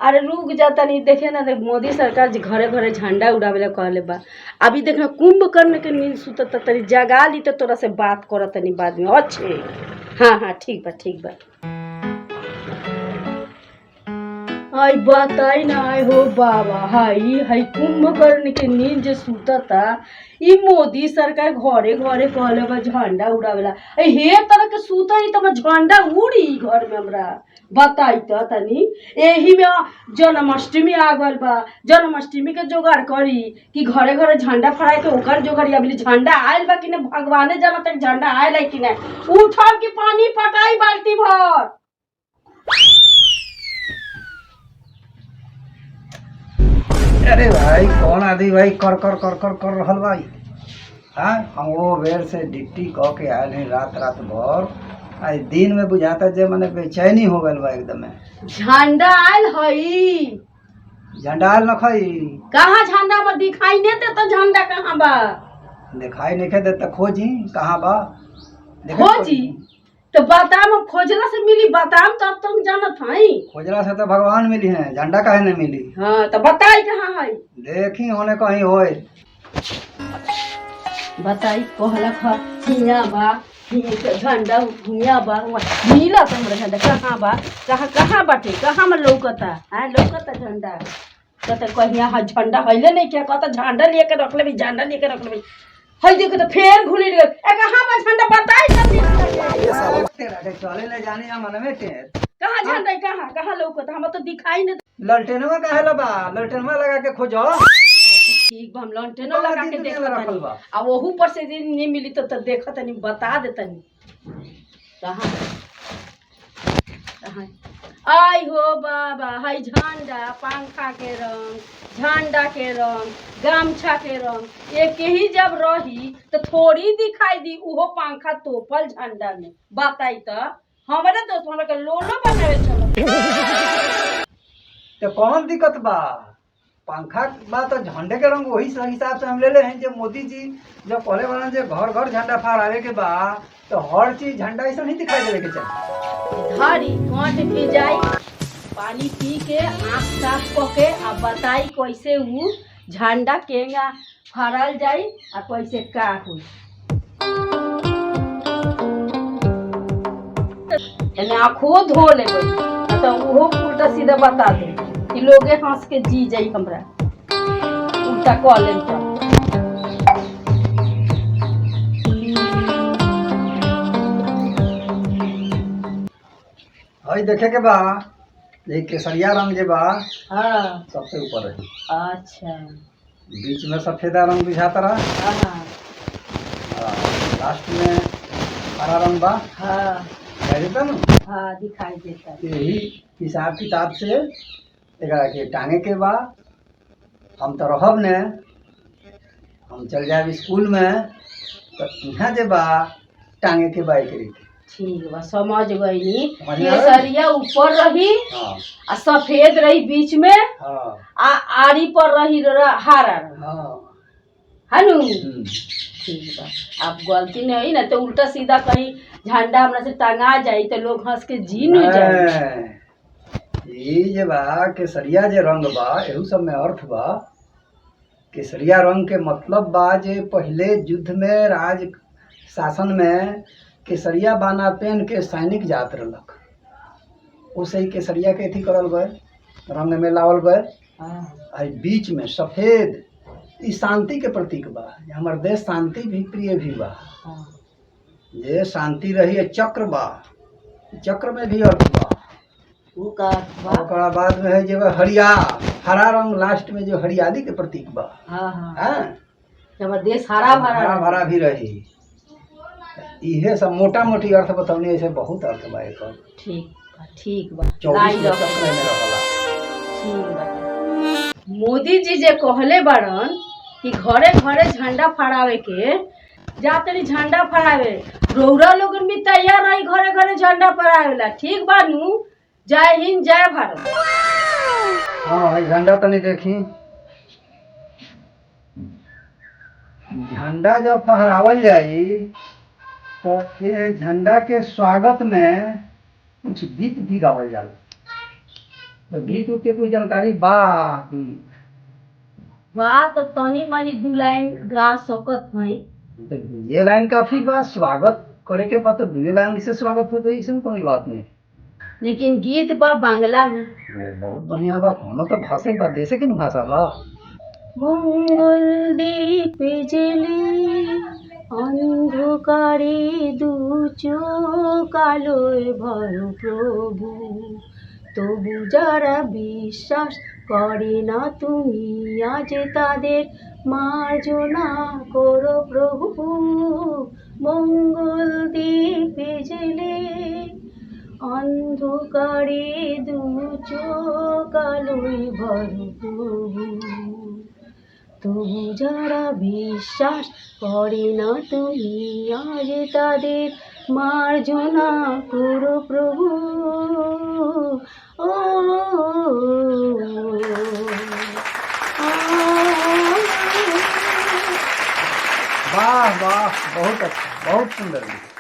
अरे रुक जाता नहीं देखे ना देख मोदी सरकार जी घरे घरे झंडा उड़ावेला कहले बा। अभी देखना कुंभकर्ण के नींद सुतत तरी जगा ली तो तोरा से बात करत तनी बाद में अच्छे। हाँ हाँ ठीक बा ठीक बा। आई बताई ना आई हो बाबा हाई हाई कुंभकर्ण के नींद जे सुतता ई मोदी सरकार घरे घरे कहले बा झंडा उड़ावेला। हे तरह के सुता ही तो झंडा उड़ी घर में हमरा बताई तो तनी। एही में जन्माष्टमी आ गल बा, जन्माष्टमी के जोगाड़ करी कि घरे घरे झंडा फहराए के ओकर जोगाड़ी। अभी झंडा आयल बा कि ना भगवाने जाना तक झंडा आयल है कि ना। उठब कि पानी पटाई बाल्टी भर। अरे भाई कौन आदमी भाई कर कर कर कर कर रहल भाई। हाँ हम वो बेर से डिप्टी कह के आयल हैं रात रात भर। आज दिन में बुझाता जे मने बेचैनी हो गल बा एकदम। झंडा आयल हई झंडा आयल न खई कहाँ झंडा में दिखाई नहीं देता। झंडा कहाँ बा दिखाई नहीं देता खोजी कहाँ बा खोजी तो बताम खोजला से मिली बताम तब तुम जानत हई। खोजला से तो भगवान मिली है झंडा काहे नहीं मिली। हाँ तो बताई कहाँ है देखी होने कहीं होए बताई कहला खा हिया बा झंडा हिया बा मिला तो हमरा झंडा कहाँ बा कहाँ कहाँ बाटे कहाँ में लौकता है लौकता झंडा कहता कहिया हाँ झंडा हईले नहीं क्या कहता झंडा लेके रख ले झंडा लेके रख ले हई देखो तो फेर घुली गए कहाँ बा झंडा बताई चले ले जाने या मन में कहाँ झंडा कहाँ कहाँ लौकता हम तो दिखाई नहीं। ललटेनवा काहे लबा ललटेनवा लगा के खोजो। ठीक बा हम ललटेनो लगा के देखत आ ओहू पर से दिन नहीं मिली तो देखत नहीं बता देतनी कहाँ कहाँ। आई हो बाबा हई झंडा पंखा के रंग झंडा के रंग गमछा के रंग एक ही जब रही तो थोड़ी दिखाई दी उहो पंखा तोपल झंडा में बताई तो हमारे दोस्त हमरा के लोलो बनावे चलो तो कौन दिक्कत बा पंखा बा तो झंडे के रंग वही हिसाब से हम ले हैं जो मोदी जी जब पहले वाला जो घर घर झंडा फहरावे के बा तो हर चीज झंडा ऐसा नहीं दिखाई देवे के चाहिए। धारी कांट भी जाई पानी पी के आँख साफ करके अब बताई कैसे वो झंडा केंगा फहराल जाई आ कैसे का हुई आँखों धो ले तो वो उल्टा सीधा बता दे कि लोगे हंस के जी जाई हमरा उल्टा कह ले हई देखे के बा ये केसरिया रंग जे बा हाँ सबसे ऊपर है। अच्छा बीच में सफेदा रंग बुझाता रहा हाँ लास्ट में हरा रंग बा हाँ दिखाई देता ना। हाँ दिखाई देता यही हिसाब किताब से एकरा के टांगे के बा हम तो रहब ने हम चल जाए स्कूल में तो यहाँ जे बा टांगे के बा एकरी ठीक बा समझ गई केसरिया ऊपर रही आ सफेद रही बीच में आ आरी पर रही हरा है नु ठीक बा। आप गलती नहीं ना तो उल्टा सीधा कहीं झंडा हमरा से टंगा जाई तो लोग हंस के जी न जाए। ये जे बा केसरिया जे रंग बा एहू सब में अर्थ बा। केसरिया रंग के मतलब बा जे पहले युद्ध में राज शासन में केसरिया बाना पहन के सैनिक जात रहलक उसे ही केसरिया के अथी करल गए रंग में लावल गए। बीच में सफेद ई शांति के प्रतीक बा। हमार देश शांति भी प्रिय भी बा। ये शांति रही है चक्र बा चक्र में भी अर्थ बा। बाद में है जो हरिया हरा रंग लास्ट में जो हरियाली के प्रतीक बा। हमार देश हरा भरा भी रही। इहे सब मोटा मोटी अर्थ बतौनी ऐसे बहुत अर्थ बा एक। ठीक बा मोदी जी जे कहले बारन कि घरे घरे झंडा फहरावे के जातनी झंडा फहरावे रौरा लोगन भी तैयार रही घरे घरे झंडा फहरावेला ठीक बानू। जय हिंद जय भारत। हाँ झंडा तनी देखी झंडा जब फहरावल जाई तो ये झंडा के स्वागत में कुछ गीत भी गावल जाला। तो गीत उत के कोई जानकारी बा? वाह तो तनी मनी दू लाइन गा सकत हई। तो ये लाइन काफी बा, स्वागत करे के बाद तो ये लाइन से स्वागत हो, तो इसमें कोई बात नहीं। लेकिन गीत बा बांग्ला में। बहुत बढ़िया बा, कोनो तो भाषा बा, देशे के भाषा बा। মঙ্গল দ্বীপে জেলে অন্ধকারে দু চোখ আলোয় ভর প্রভু, তবু যারা বিশ্বাস করে না তুমি আজ তাদের মার্জনা করো প্রভু। মঙ্গল দ্বীপে জেলে অন্ধকারে দু চোখ আলোয় ভর প্রভু, তবু যারা বিশ্বাস করে না তুমি আজ তাদের মার্জনা করো প্রভু। ও वाह वाह, बहुत अच्छा, बहुत सुंदर गीत।